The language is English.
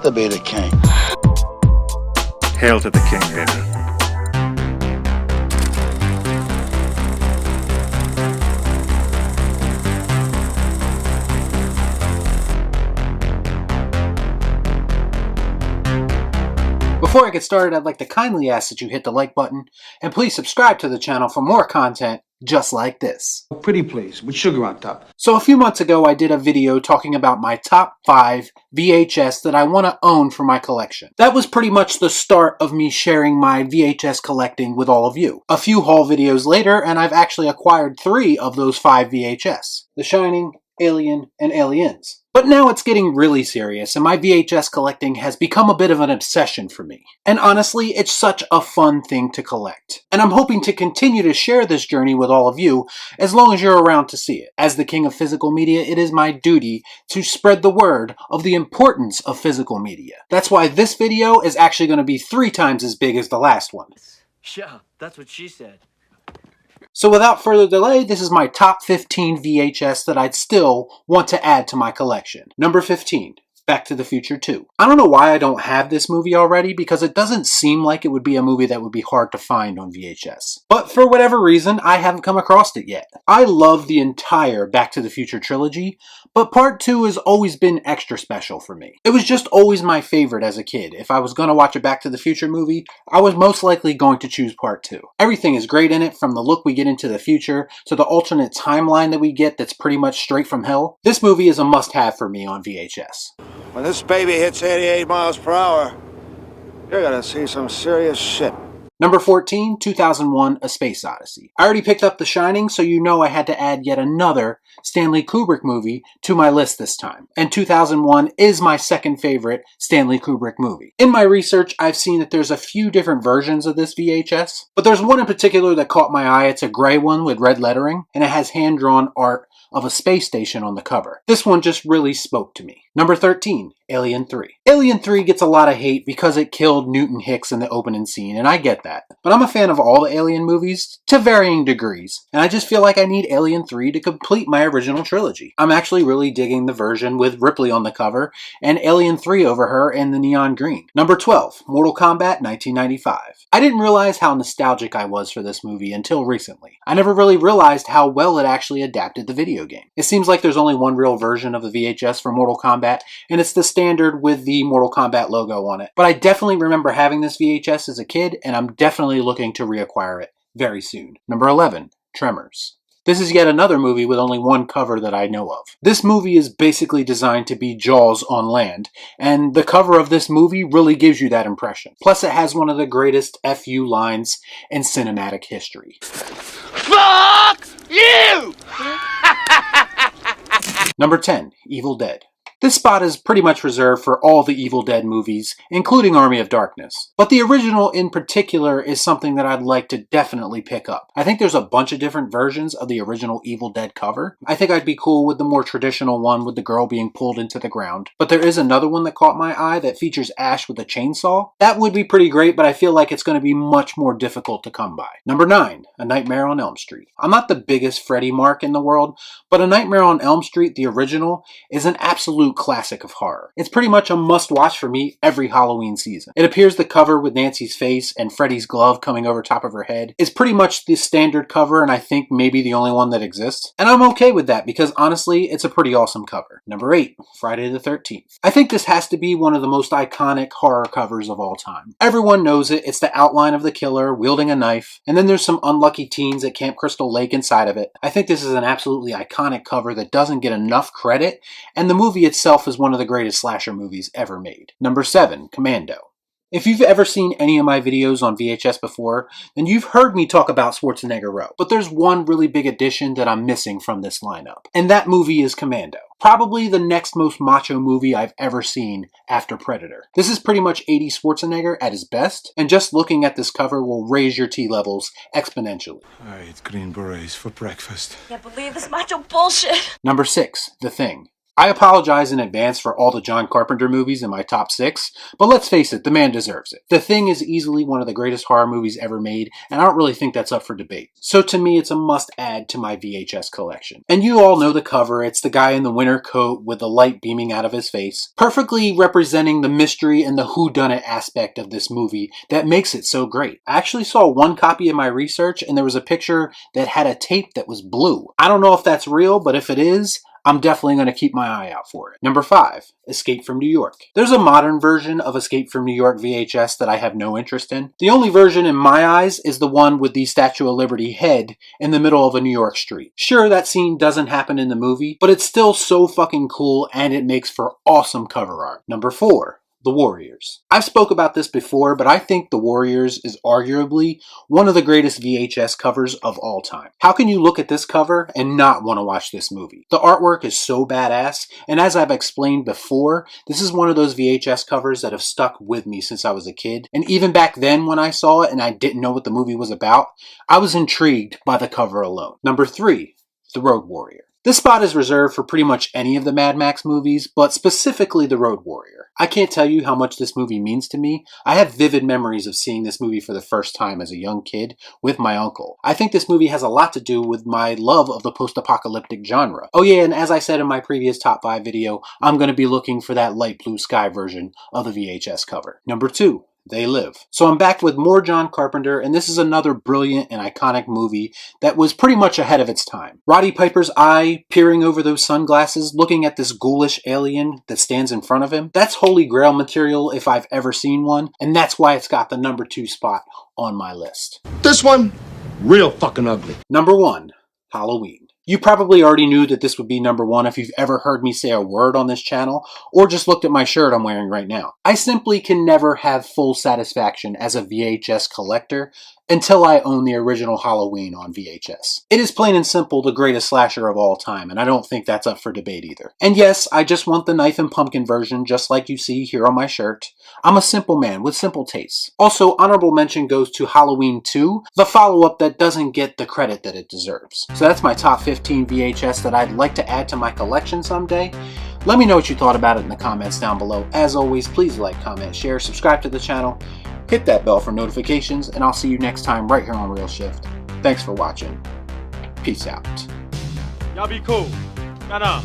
to be the king. Hail to the king, baby. Before I get started, I'd like to kindly ask that you hit the like button, and please subscribe to the channel for more content just like this. Pretty please, with sugar on top. So a few months ago, I did a video talking about my top 5 VHS that I want to own for my collection. That was pretty much the start of me sharing my VHS collecting with all of you. A few haul videos later, and I've actually acquired 3 of those 5 VHS. The Shining, Alien, and Aliens. But now it's getting really serious, and my VHS collecting has become a bit of an obsession for me. And honestly, it's such a fun thing to collect. And I'm hoping to continue to share this journey with all of you, as long as you're around to see it. As the king of physical media, it is my duty to spread the word of the importance of physical media. That's why this video is actually going to be 3 times as big as the last one. Yeah, that's what she said. So without further delay, this is my top 15 VHS that I'd still want to add to my collection. Number 15. Back to the Future 2. I don't know why I don't have this movie already, because it doesn't seem like it would be a movie that would be hard to find on VHS. But for whatever reason, I haven't come across it yet. I love the entire Back to the Future trilogy, but Part 2 has always been extra special for me. It was just always my favorite as a kid. If I was going to watch a Back to the Future movie, I was most likely going to choose Part 2. Everything is great in it, from the look we get into the future to the alternate timeline that we get that's pretty much straight from hell. This movie is a must-have for me on VHS. When this baby hits 88 miles per hour, you're gonna see some serious shit. Number 14, 2001, A Space Odyssey. I already picked up The Shining, so you know I had to add yet another Stanley Kubrick movie to my list this time. And 2001 is my second favorite Stanley Kubrick movie. In my research, I've seen that there's a few different versions of this VHS, but there's one in particular that caught my eye. It's a gray one with red lettering, and it has hand-drawn art of a space station on the cover. This one just really spoke to me. Number 13, Alien 3. Alien 3 gets a lot of hate because it killed Newton Hicks in the opening scene, and I get that. But I'm a fan of all the Alien movies, to varying degrees, and I just feel like I need Alien 3 to complete my original trilogy. I'm actually really digging the version with Ripley on the cover, and Alien 3 over her in the neon green. Number 12, Mortal Kombat 1995. I didn't realize how nostalgic I was for this movie until recently. I never really realized how well it actually adapted the video game. It seems like there's only one real version of the VHS for Mortal Kombat, and it's the standard with the Mortal Kombat logo on it. But I definitely remember having this VHS as a kid, and I'm definitely looking to reacquire it very soon. Number 11, Tremors. This is yet another movie with only one cover that I know of. This movie is basically designed to be Jaws on land, and the cover of this movie really gives you that impression. Plus, it has one of the greatest FU lines in cinematic history. Fuck you! Number 10, Evil Dead. This spot is pretty much reserved for all the Evil Dead movies, including Army of Darkness. But the original in particular is something that I'd like to definitely pick up. I think there's a bunch of different versions of the original Evil Dead cover. I think I'd be cool with the more traditional one with the girl being pulled into the ground. But there is another one that caught my eye that features Ash with a chainsaw. That would be pretty great, but I feel like it's going to be much more difficult to come by. Number 9, A Nightmare on Elm Street. I'm not the biggest Freddy mark in the world, but A Nightmare on Elm Street, the original, is an absolute classic of horror. It's pretty much a must-watch for me every Halloween season. It appears the cover with Nancy's face and Freddy's glove coming over top of her head is pretty much the standard cover, and I think maybe the only one that exists. And I'm okay with that because honestly, it's a pretty awesome cover. Number 8, Friday the 13th. I think this has to be one of the most iconic horror covers of all time. Everyone knows it. It's the outline of the killer wielding a knife, and then there's some unlucky teens at Camp Crystal Lake inside of it. I think this is an absolutely iconic cover that doesn't get enough credit, and the movie itself is one of the greatest slasher movies ever made. Number 7, Commando. If you've ever seen any of my videos on VHS before, then you've heard me talk about Schwarzenegger Row. But there's one really big addition that I'm missing from this lineup, and that movie is Commando. Probably the next most macho movie I've ever seen after Predator. This is pretty much 80s Schwarzenegger at his best, and just looking at this cover will raise your T levels exponentially. I ate green berets for breakfast. Can't believe this macho bullshit. Number 6, The Thing. I apologize in advance for all the John Carpenter movies in my top 6, but let's face it, the man deserves it. The Thing is easily one of the greatest horror movies ever made, and I don't really think that's up for debate. So to me, it's a must-add to my VHS collection. And you all know the cover. It's the guy in the winter coat with the light beaming out of his face, perfectly representing the mystery and the whodunit aspect of this movie that makes it so great. I actually saw one copy in my research, and there was a picture that had a tape that was blue. I don't know if that's real, but if it is, I'm definitely going to keep my eye out for it. Number 5, Escape from New York. There's a modern version of Escape from New York VHS that I have no interest in. The only version in my eyes is the one with the Statue of Liberty head in the middle of a New York street. Sure, that scene doesn't happen in the movie, but it's still so fucking cool and it makes for awesome cover art. Number 4, The Warriors. I've spoke about this before, but I think The Warriors is arguably one of the greatest VHS covers of all time. How can you look at this cover and not want to watch this movie? The artwork is so badass, and as I've explained before, this is one of those VHS covers that have stuck with me since I was a kid. And even back then when I saw it and I didn't know what the movie was about, I was intrigued by the cover alone. Number 3, The Road Warrior. This spot is reserved for pretty much any of the Mad Max movies, but specifically The Road Warrior. I can't tell you how much this movie means to me. I have vivid memories of seeing this movie for the first time as a young kid with my uncle. I think this movie has a lot to do with my love of the post-apocalyptic genre. Oh yeah, and as I said in my previous top 5 video, I'm going to be looking for that light blue sky version of the VHS cover. Number 2, They Live. So I'm back with more John Carpenter, and this is another brilliant and iconic movie that was pretty much ahead of its time. Roddy Piper's eye peering over those sunglasses, looking at this ghoulish alien that stands in front of him. That's Holy Grail material if I've ever seen one, and that's why it's got the number 2 spot on my list. This one, real fucking ugly. Number 1, Halloween. You probably already knew that this would be number 1 if you've ever heard me say a word on this channel, or just looked at my shirt I'm wearing right now. I simply can never have full satisfaction as a VHS collector until I own the original Halloween on VHS. It is plain and simple the greatest slasher of all time, and I don't think that's up for debate either. And yes, I just want the knife and pumpkin version, just like you see here on my shirt. I'm a simple man with simple tastes. Also, honorable mention goes to Halloween 2, the follow-up that doesn't get the credit that it deserves. So that's my top 15 VHS that I'd like to add to my collection someday. Let me know what you thought about it in the comments down below. As always, please like, comment, share, subscribe to the channel, hit that bell for notifications, and I'll see you next time right here on Real Shift. Thanks for watching. Peace out. Y'all be cool. Nah.